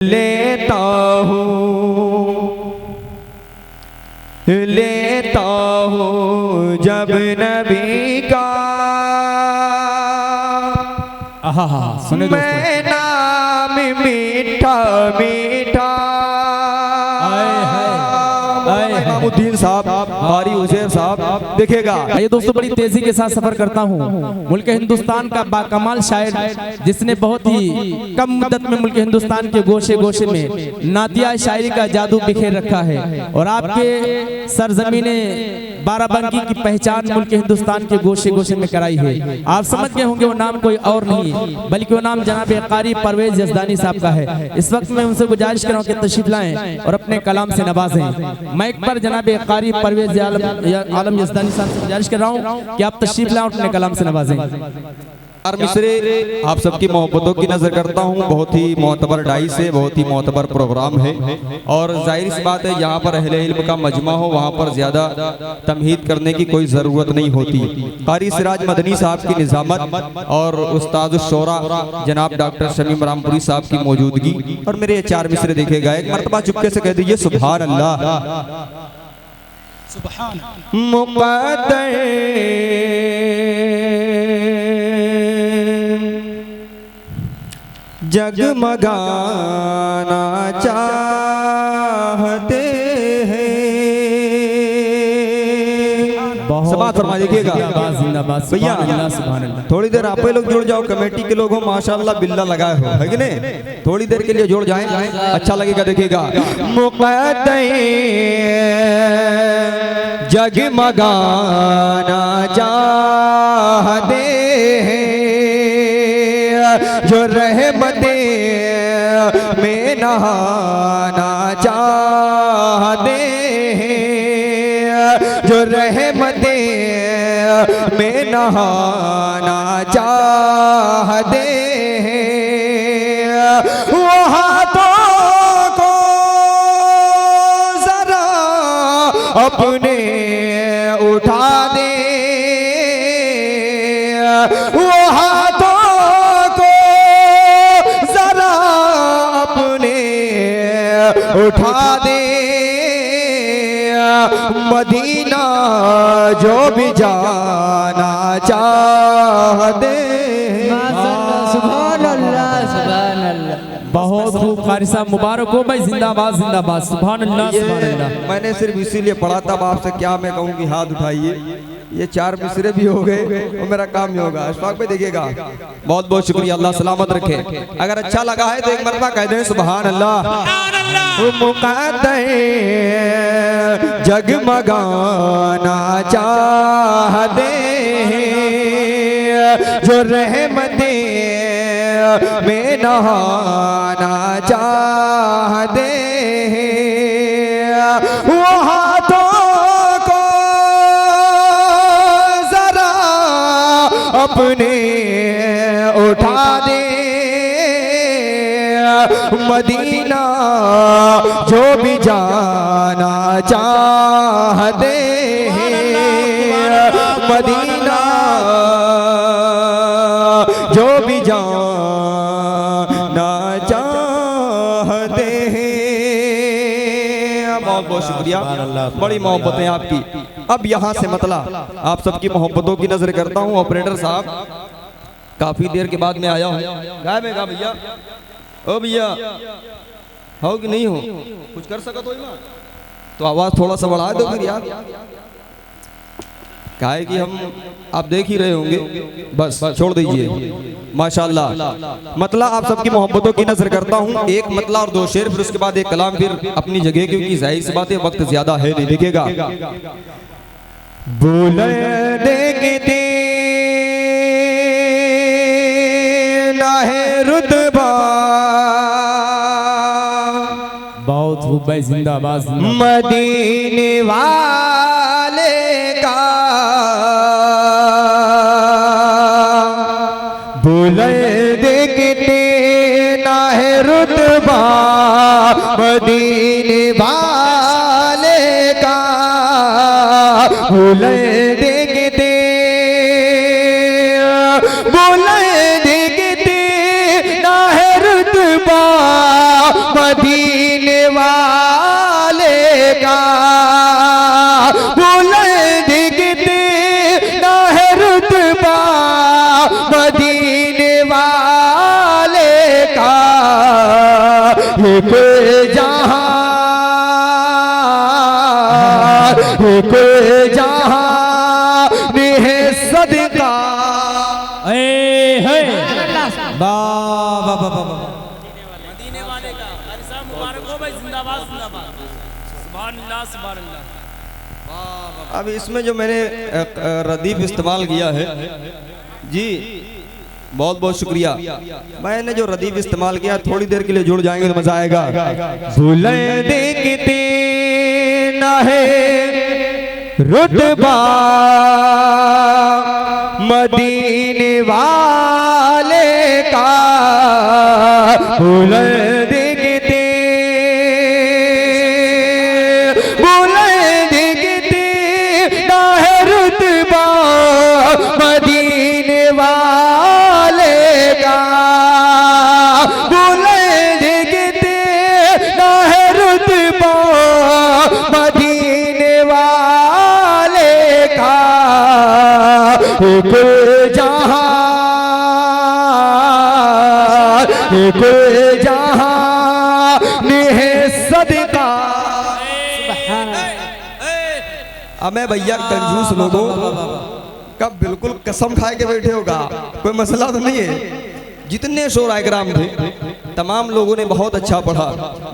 लेता हूँ जब नबी का मैं नाम मीठा मीठा। इमामुद्दीन साहब, कारी हुसैन साहब देखेगा। ये दोस्तों बड़ी तेजी के साथ सफर करता हूँ। मुल्क हिंदुस्तान का बाकमाल शायर जिसने बहुत ही कम मुद्दत में मुल्क हिंदुस्तान के गोशे गोशे में नातिया शायरी का जादू बिखेर रखा है और आपके सरजमीने बाराबंकी की पहचान मुल्क हिंदुस्तान के गोशे गोशे में कराई है। आप समझ गए होंगे वो नाम कोई और नहीं बल्कि वो नाम जनाब कारी परवेज यजदानी साहब का है। इस वक्त मैं उनसे गुजारिश कर रहा हूँ कि तशरीफ लाएं और अपने कलाम से नवाजें। माइक पर जनाब कारी परवेज आलम यजदानी साहब से गुजारिश कर रहा हूँ कि आप तशरीफ लाएं और अपने कलाम से नवाजें। मिसरे आप सबकी मोहब्बतों की नजर करता हूँ। बहुत ही मोतबर डाई से बहुत ही मोतबर प्रोग्राम है और जाहिर सी बात है यहाँ पर अहले इल्म का मजमा हो वहाँ पर ज्यादा तमहीद करने की कोई जरूरत नहीं होती। कारी सिराज मदनी साहब की निजामत और उस्ताद शोरा जनाब डॉक्टर शमीम रामपुरी साहब की मौजूदगी और मेरे ये चार मिसरे देखे गए। एक मरतबा चुपके से कह दीजिए सुभान अल्लाह। मुक़द्दर जगमगाना चाहते हैं। समाज फरमा देखिएगा भैया। थोड़ी देर आप लोग जुड़ जाओ, कमेटी के लोग हो माशाल्लाह बिल्ला लगाए हो है कि नहीं। थोड़ी देर के लिए जुड़ जाएं, अच्छा लगेगा। देखिएगा मुक़द्दर जगमगाना चाहते हैं जो रहमते में नहाना चाहते हैं जो रहमते में नहाना चाहते हैं। वो हाथों को जरा अपने उठा दे, वो हाथों को जरा अपने उठा दे। मदीना जो भी जाना चाहते। सुभान अल्लाह सुभान अल्लाह। बहुत खूब कारी साहब, मुबारक हो भाई। जिंदाबाद जिंदाबाद। सुभान अल्लाह सुभान अल्लाह। मैंने सिर्फ इसीलिए पढ़ा था आपसे, क्या मैं कहूँ कि हाथ उठाइए। ये चार मिसरे भी हो गए और मेरा काम भी होगा। अशफाक पे देखिएगा। बहुत बहुत शुक्रिया, अल्लाह सलामत रखे। अगर अच्छा लगा है तो एक मरतबा कह दें सुभान अल्लाह। मुक़द्दर जगमगाना चाहते हैं जो रहमते में नहाना चाहते हैं। वो हाथों को जरा अपने उठा दे। मदीना जो भी जाना चाहते हैं, मदीना जो भी जाना चाहते हैं। बहुत बहुत शुक्रिया, बड़ी मोहब्बतें आपकी। अब यहाँ से मतलब आप सबकी मोहब्बतों की नजर करता हूँ। ऑपरेटर साहब काफी देर के बाद मैं आया हूँ। गायब है भैया? ओ भैया हो कि नहीं हो? कुछ कर सका तो आवाज थोड़ा सा बढ़ा दो फिर यार। काहे कि हम आप देख ही रहे होंगे। बस छोड़ दीजिए। माशाल्लाह मतलब आप सबकी मोहब्बतों की नजर करता हूँ। एक मतला और दो शेर, फिर उसके बाद एक कलाम, फिर अपनी जगह, क्योंकि जाहिर सी बात है वक्त ज्यादा है नहीं। दिखेगा बोले देखते ना है रुतबा। बहुत खूब भाई। जिंदाबाद। मदीने वाले का बुलंद देखते ना है रुतबा। मदीने वाले का बुलंद देखते बुलंद देखते ना है रुतबा। मदीने वाले का बुलंद कितना है रुतबा मदीने वाले का एक जहां में है सदका। मदीने वाले का अरसा मुबारक हो भाई, जिंदाबाद जिंदाबाद, सुभान अल्लाह सुभान अल्लाह। अब इसमें जो मैंने रदीफ इस्तेमाल किया है जी, बहुत बहुत शुक्रिया। मैंने जो रदीफ इस्तेमाल किया थोड़ी देर के लिए जुड़ जाएंगे तो मजा आएगा। बुलंद कितना है रुतबा मदीने वाले का, बुलंद कितना है रुतबा मदीने वाले का, बुलंद कितना है रुतबा मदीने वाले का। एक जहां है सदका। अब मैं भैया कंजूस लोगों कब बिल्कुल कसम खाए के बैठे होगा, कोई मसला तो नहीं है। जितने शोराए कराम थे तमाम लोगों ने बहुत अच्छा पढ़ा।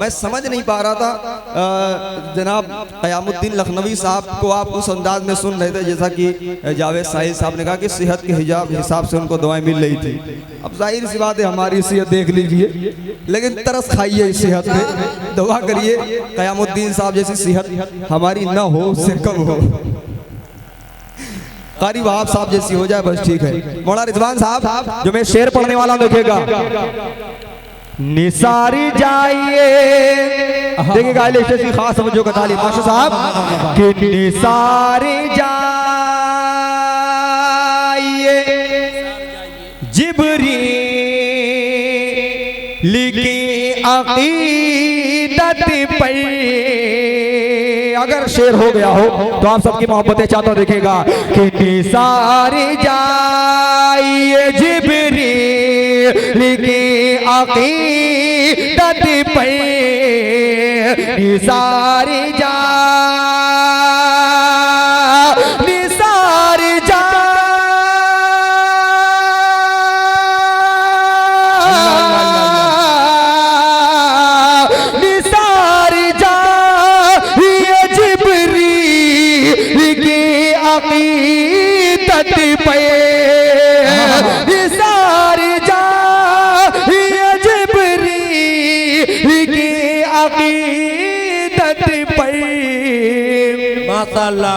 मैं समझ नहीं पा रहा था, जनाब क़यामुद्दीन लखनवी साहब को आप उस अंदाज में सुन रहे थे जैसा कि जावेद साहिल साहब ने कहा कि सेहत के हिसाब से उनको दवाएं मिल रही थी। अब जाहिर सी बात है हमारी सेहत देख लीजिए, लेकिन तरस खाइए इस सेहत पे, दुआ करिए क़यामुद्दीन साहब जैसी सेहत हमारी न हो, उससे कब हो, कारी वहाब साहब जैसी हो जाए बस ठीक है। मौलाना रिजवान साहब जो मैं शेर पढ़ने वाला देखेगा, निसारी जाइए, देखिएगा की खास समझो का तालीम माशा साहब कि निसारी जाइए जिब्रील की अकीदत पर। अगर शेर हो गया हो तो आप सबकी मोहब्बतें चाहता देखेगा कि निसारी जाइए जिब्रील की अकीदत पे, निसारी जा निसारी जा निसारी जा ये जिब्रील की अकीदत पे, निसारी जा अकीदत पर माशाअल्लाह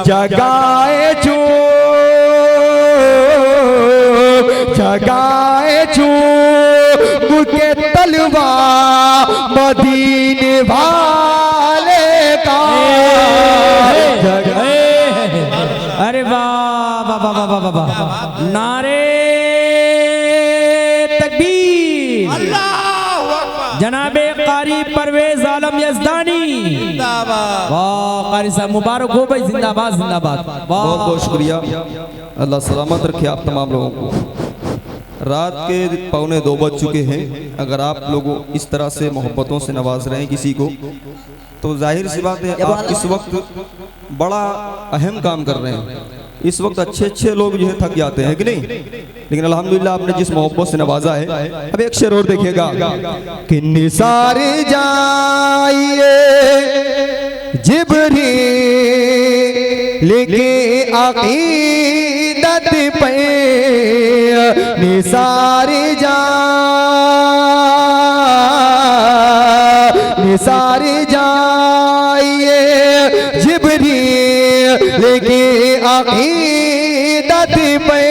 जगाए जो मुके तलवा मदीने वाले का। अरे वाह वाह वाह वाह वाह वाह, नारे तकबीर, जनाबे कारी परवेज आलम यज़दानी, वाह कारी साहब मुबारक हो भाई, जिंदाबाद जिंदाबाद। बहुत बहुत शुक्रिया, अल्लाह सलामत रखे आप तमाम लोगों को। रात के 1:45 बज चुके हैं। अगर आप लोगों इस तरह से मोहब्बतों से नवाज रहे हैं किसी को, तो जाहिर सी बात है आप इस वक्त बड़ा अहम काम कर रहे हैं। इस वक्त अच्छे अच्छे लोग जो है थक जाते हैं कि नहीं, लेकिन अल्हम्दुलिल्लाह आपने जिस मोहब्बत से नवाजा है। अब एक शेर और देखिएगा कि निसारे जाइए जिब्रील के अकीदत पे, निसारे जाइए जिब्रील के अकीदत पे,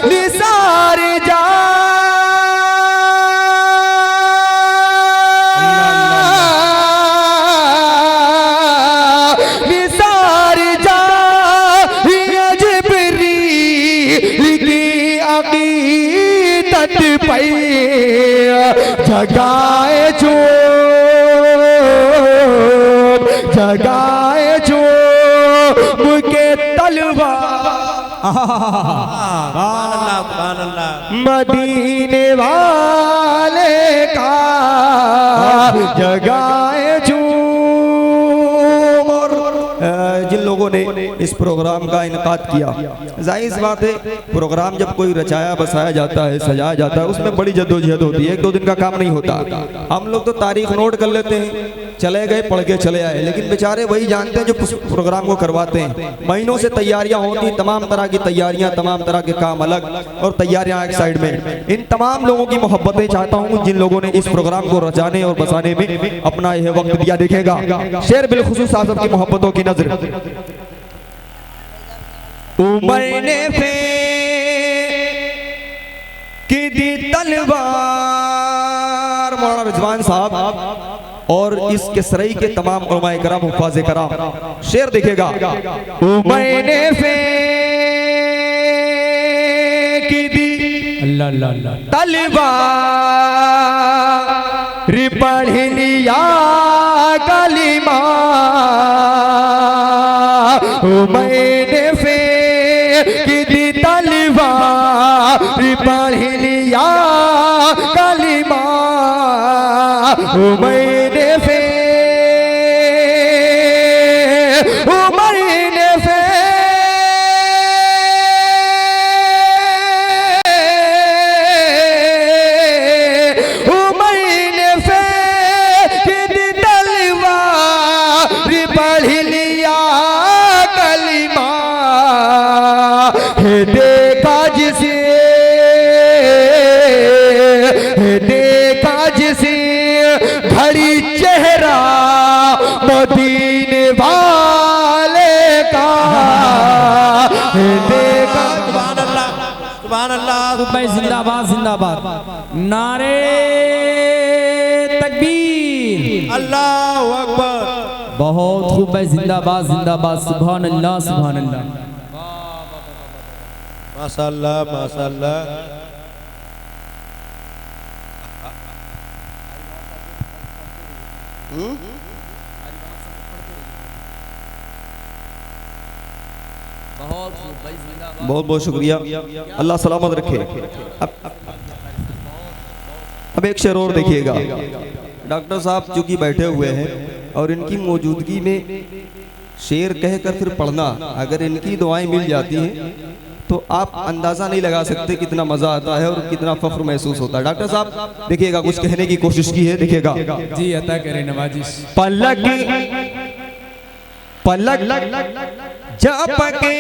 निसारे अकीदत पे, जगाए जो जगाए जो मुझके तलवार मदीने वाले का जगाए जो। जिन लोगों ने इस प्रोग्राम का इनकाद किया, जाहिर सी बात है प्रोग्राम जब कोई रचाया बसाया जाता है, सजाया जाता है, उसमें बड़ी जद्दोजहद होती है, एक दो दिन का काम नहीं होता। हम लोग तो तारीख नोट कर लेते हैं, चले गए पढ़ के चले आए, लेकिन बेचारे वही जानते हैं जो प्रोग्राम को करवाते हैं। महीनों से तैयारियां होती, तमाम तरह की तैयारियां, तमाम तरह के काम अलग और तैयारियां एक साइड में। इन तमाम लोगों की मोहब्बतें चाहता हूं जिन लोगों ने इस प्रोग्राम को रचाने और बसाने में अपना यह वक्त दिया। देखेगा शेर बिलखुसूस आप सबकी मोहब्बतों की नजर। उमर ने की दी तलवार, मौलाना रिजवान साहब और इस किसरई के तमाम उलमाए कराम, हुफ़ाज़े कराम। शेर देखेगा, उमर ने की दी तलवार पढ़ लिया कलिमा, मैंने की दी तलवार पढ़ लिया कलिमा, मैंने देखा जिसे घड़ी चेहरा मदीने वाले का, देखा। सुभान अल्लाह, सुभान अल्लाह। भाई जिंदाबाद जिंदाबाद, नारे तकबीर, अल्लाहु अकबर। बहुत खूब भाई, जिंदाबाद जिंदाबाद, सुभान अल्लाह सुभान अल्लाह। माशाअल्लाह माशाअल्लाह। बहुत बहुत शुक्रिया, अल्लाह सलामत रखे। अब एक शेर और देखिएगा। डॉक्टर साहब चूंकि बैठे हुए हैं और इनकी मौजूदगी में शेर कहकर फिर पढ़ना, अगर इनकी दुआएं मिल जाती हैं तो आप अंदाजा नहीं लगा सकते कितना मजा आता है और कितना फख्र महसूस होता है। डॉक्टर साहब देखिएगा, कुछ कहने की कोशिश की है, देखिएगा। जी अता करें नवाजिश। पलक पलक झपके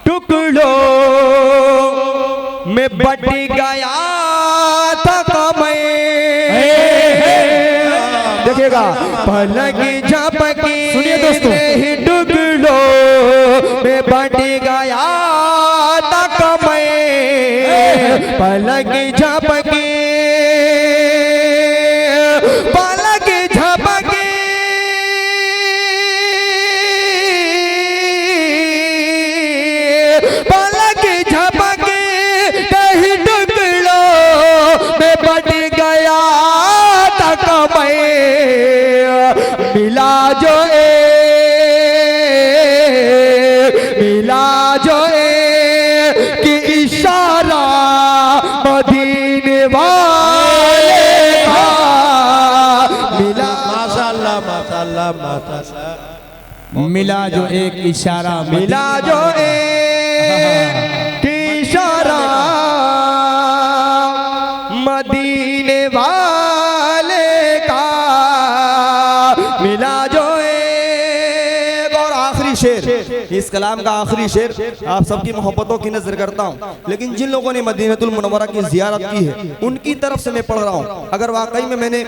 टुकड़ों में बट गया था कमर। देखिएगा, पलक झपके सुनिए दोस्तों, टुकड़ों में बट गया था कमर। पलक झपके मिला जो कि इशारा मदीने वाले का मिला। माशाअल्लाह माशाअल्लाह माशाअल्लाह। मिला जो एक इशारा, मिला जो एक इशारा मदीने वाले का, मिला जो एक। और आखिरी शेर, इस कलाम का आखिरी शेर आप सबकी मोहब्बतों की नजर करता हूँ, लेकिन जिन लोगों ने मदीनतुल मुनव्वरा की जियारत की है उनकी तरफ से मैं पढ़ रहा हूँ। अगर वाकई में मैंने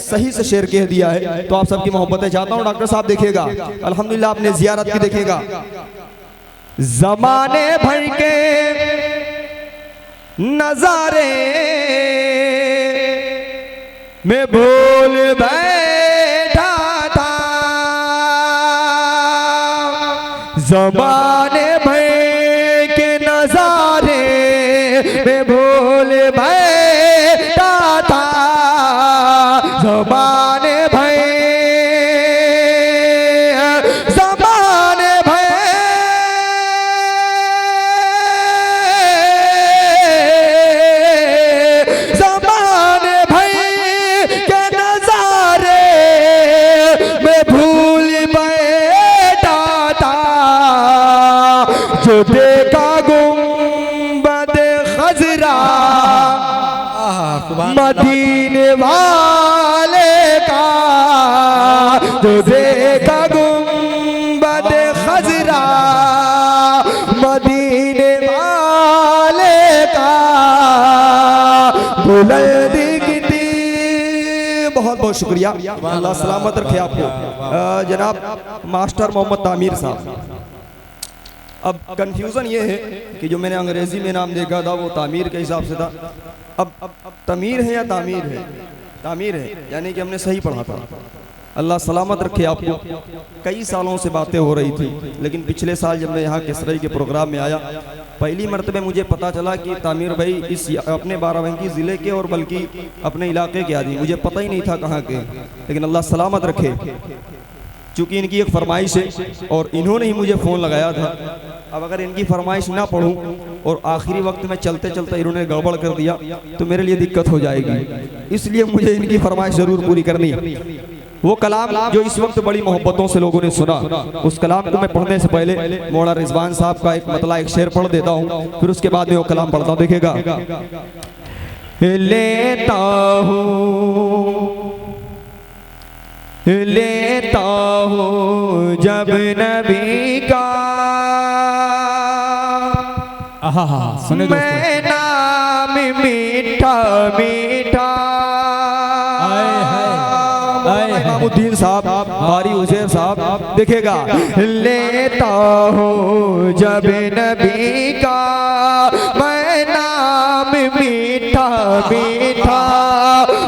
सही से शेर कह दिया है तो आप सबकी मोहब्बतें चाहता हूँ। डॉक्टर साहब देखिएगा, अल्हम्दुलिल्लाह आपने जियारत की, देखिएगा। जमाने भर के नजारे में भूल बैठा था, जमाने भर के नजारे में भूल बैठा था, जमाने मदीने वाले का जो देखा गुंबद खजरा, मदीने वाले का बुलंदी कितनी। बहुत बहुत शुक्रिया, अल्लाह सलामत रखे आपको। जनाब मास्टर मोहम्मद तामीर साहब, अब कंफ्यूजन ये है कि जो मैंने अंग्रेजी में नाम देखा था वो तामीर के हिसाब से था, अब तमीर है या तामीर है? तामीर है, यानी कि हमने सही पढ़ा था। अल्लाह सलामत रखे आपको। कई सालों से बातें हो रही थी, लेकिन पिछले साल जब मैं यहाँ किसरई के प्रोग्राम में आया, पहली मरतबे मुझे पता चला कि तामीर भाई इस अपने बाराबंकी ज़िले के और बल्कि अपने इलाके के आदमी, मुझे पता ही नहीं था कहाँ के, लेकिन अल्लाह सलामत रखे। चूँकि इनकी एक फरमाइश है और इन्होंने ही मुझे फ़ोन लगाया था। अब अगर इनकी फरमाइश ना पढ़ूं और आखिरी वक्त में चलते चलते इन्होंने गड़बड़ कर दिया तो मेरे लिए दिक्कत हो जाएगी, इसलिए मुझे इनकी फरमाइश ज़रूर पूरी करनी है। वो कलाम जो इस वक्त बड़ी मोहब्बतों से लोगों ने सुना, उस कलाम को मैं पढ़ने से पहले मौलाना रिजवान साहब का एक मतला एक शेर पढ़ देता हूँ, फिर उसके बाद में वो कलाम पढ़ता हूँ। देखेगा, लेता हूँ जब नबी का सुने मैं नाम मीठा मीठा। इमामुद्दीन साहब, कारी हुसैन साहब, देखेगा, लेता हूँ जब नबी का मैं नाम मीठा मीठा,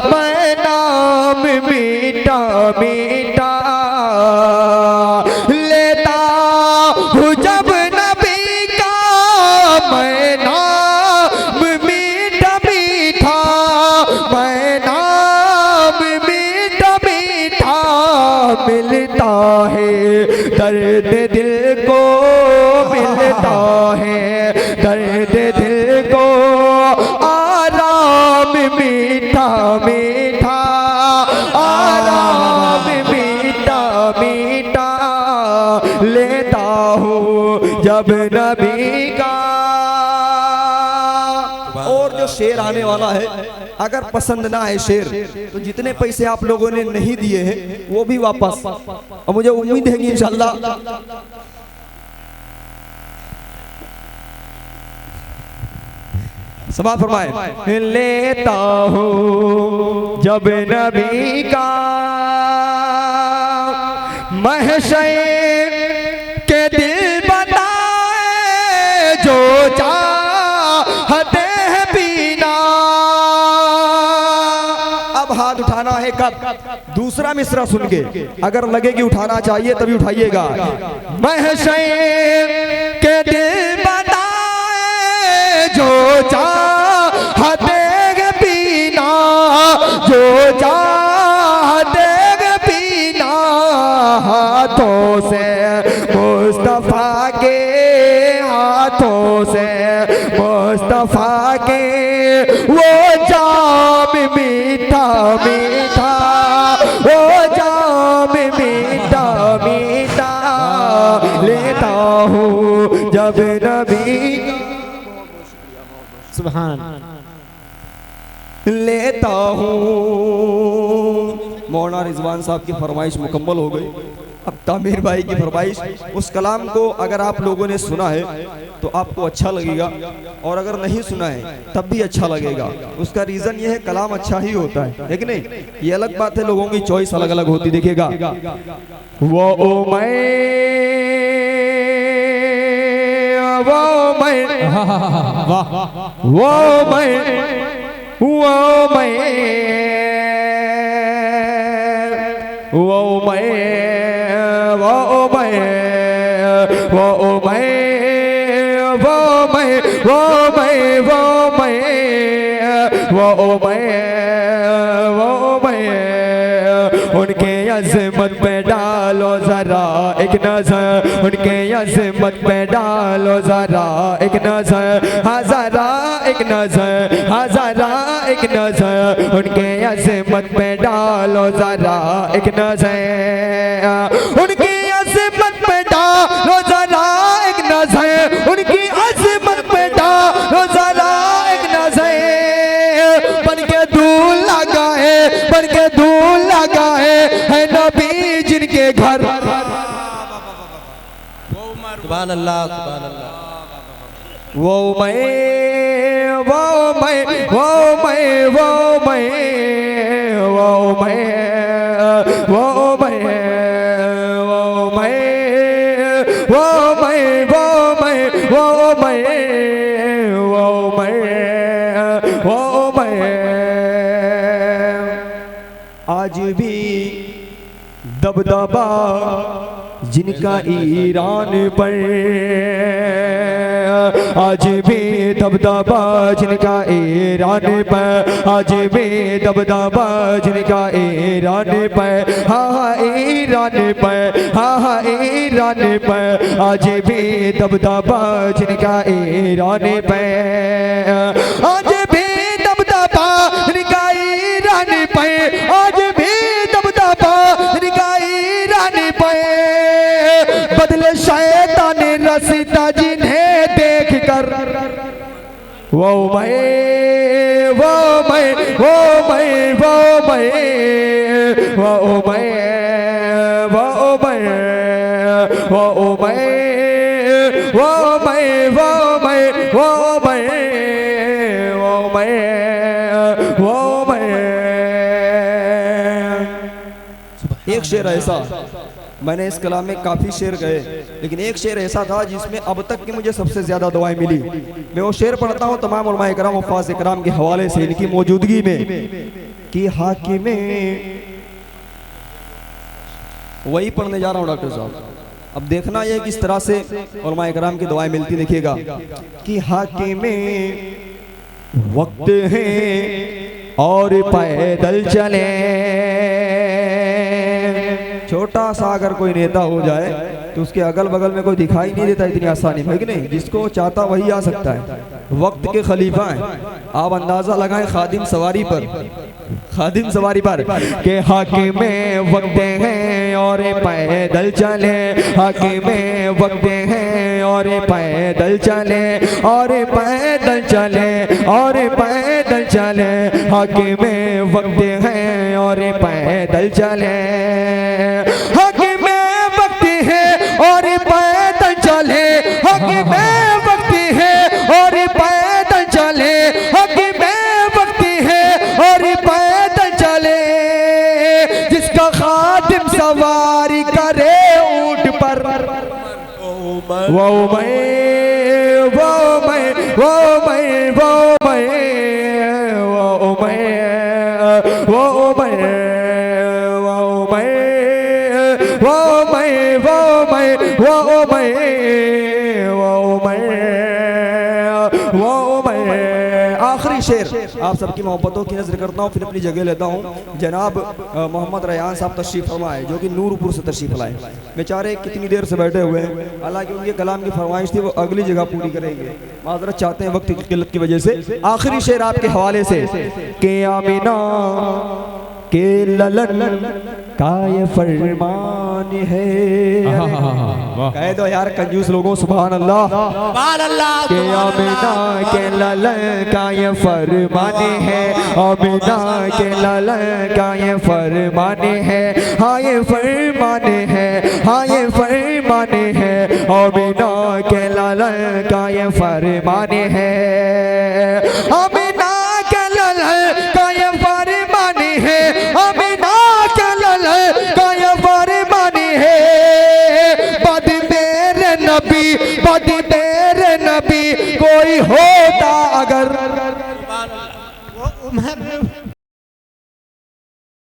मैं नाम मीठा मीठा। लेता हूँ जब नबी का मैं नाम मीठा मीठा, मैं नाम मीठा मीठा। मिलता है दर्द दिल को, मिलता है दर्द दिल को आराम मीठा मीठा, आराम मीठा मीठा। लेता हूँ जब नबी का। और जो शेर आने वाला है, अगर पसंद ना है शेर तो जितने पैसे आप लोगों ने नहीं दिए हैं वो भी वापस, और मुझे उम्मीद है कि इंशाल्लाह समाअत फरमाए। लेता हूँ जब नबी का महशर के दिल बताए जो चाहते हैं पीना। अब हाथ उठाना है कब? दूसरा मिसरा सुन के, अगर लगे कि उठाना चाहिए तभी उठाइएगा। महशर के दिल बताए जो चाहते हैं पीना, जो चाहते हैं पीना। हाथों से मुस्तफा के, हाथों से मुस्तफा के वो जाम मीठा मीठा, वो जाम मीठा मीठा। लेता हूँ जब नबी, सुभान, लेता हूँ। मौलाना रिजवान साहब की फरमाइश मुकम्मल हो गई। अब तामीर भाई की फरमाइश, उस कलाम को अगर आप लोगों ने सुना है तो आपको अच्छा लगेगा, और अगर नहीं सुना है तब भी अच्छा लगेगा। उसका रीज़न ये है, कलाम अच्छा ही होता है कि नहीं? ये अलग बात है, लोगों की चॉइस अलग अलग होती। देखिएगा, वो मैं उनके अज़मत पे डालो जरा एक नजर, उनके अज़मत पे डालो जरा एक नजर, हज़ारा एक नजर, हज़ारा एक नजर। उनके अज़मत पे डालो जरा एक नजर, उनकी अज़मत पे डालो जरा एक नजर, उनकी अज़मत पे डालो जरा एक नजर। बन के घर। सुभान अल्लाह सुभान अल्लाह। वो मैं वो मैं वो मैं वो मैं वो मैं वो मैं वो मैं वो मैं वो मैं वो मैं वो मैं वो मैं आज भी दबदबा जिनका ईरान पर, आज भी दबदबा जिनका ईरान पर, आज भी दबदबा जिनका ईरान पर, हाँ हाँ ईरान पर, हाँ हाँ ईरान पर, आज भी दबदबा जिनका ईरान पर, आज भी दबदबा जिनका ईरान पर, आज भी दबदबा जिनका ईरान पर, बदले शैतान रसीदा जिन्हें देख कर। वो मैं वो मैं वो मैं वो मैं वो मैं वो मैं वो मैं वो मैं वो मैं वो मैं वो मैं वो मैं। एक शेर ऐसा, मैंने इस कलाम में काफ़ी शेर गए, लेकिन एक शेर ऐसा था जिसमें अब तक की मुझे सबसे ज़्यादा दुआएं मिली। मैं वो शेर पढ़ता हूँ तमाम उलमा इकराम वफ़ाज़ इकराम के हवाले से, इनकी मौजूदगी में, कि हाकिमे, वही पढ़ने जा रहा हूँ डॉक्टर साहब। अब देखना यह किस तरह से उलमा इकराम की दुआएं मिलती, देखिएगा कि हाकिमे वक्त है और पैदल चले। छोटा सा अगर कोई नेता हो जाए तो उसके अगल बगल में कोई दिखाई नहीं देता इतनी आसानी में, है कि नहीं? जिसको चाहता वही आ सकता है। वक्त के खलीफा हैं, आप अंदाजा लगाएं खादिम सवारी पर, खादिम सवारी पर के हाकिमे वक्त हैं और पैदल चले, हाकिमे वक्त हैं और पैदल चले, और पैदल चले और पैदल चले, हाकिमे वक्त हैं और पैदल चले, हाकिमे वक्त है और पैदल चले, हाकिमे वक्त है और पैदल चले, हाकिमे वक्त है और पैदल चले, जिसका खादिम सवारी करे ऊंट पर। वो मैं वो मैं वो मैं वो मैं वो मैं वो मैं वो मैं वो मैं वो मैं वो मैं वो मैं वो मैं। आखिरी शेर आप सबकी मोहब्बतों की नजर करता हूँ, फिर अपनी जगह लेता हूँ। जनाब मोहम्मद रयान साहब तशरीफ फरमाए, जो कि नूरपुर से तशरीफ लाए। बेचारे कितनी देर से बैठे हुए हैं, हालांकि उनके कलाम की फरमाइश थी, वो अगली जगह पूरी करेंगे, माजरत चाहते हैं वक्त की किल्लत की वजह से। आखिरी शेर आपके हवाले से कि आमीना के ललन का ये फरमान है। कह दो यार कंजूस लोगों सुभान अल्लाह। सुभान अल्लाह के आमीना के ललन का ये फरमान है, आमीना के ललन का ये फरमान है, हाँ ये फरमान है, हाँ ये फरमान है, आमीना के ललन का ये फरमान है, आमीना के ललन का ये फरमान है, आमीना के ललन का ये फरमान है। बद मेरे नबी, बद मेरे नबी कोई होता अगर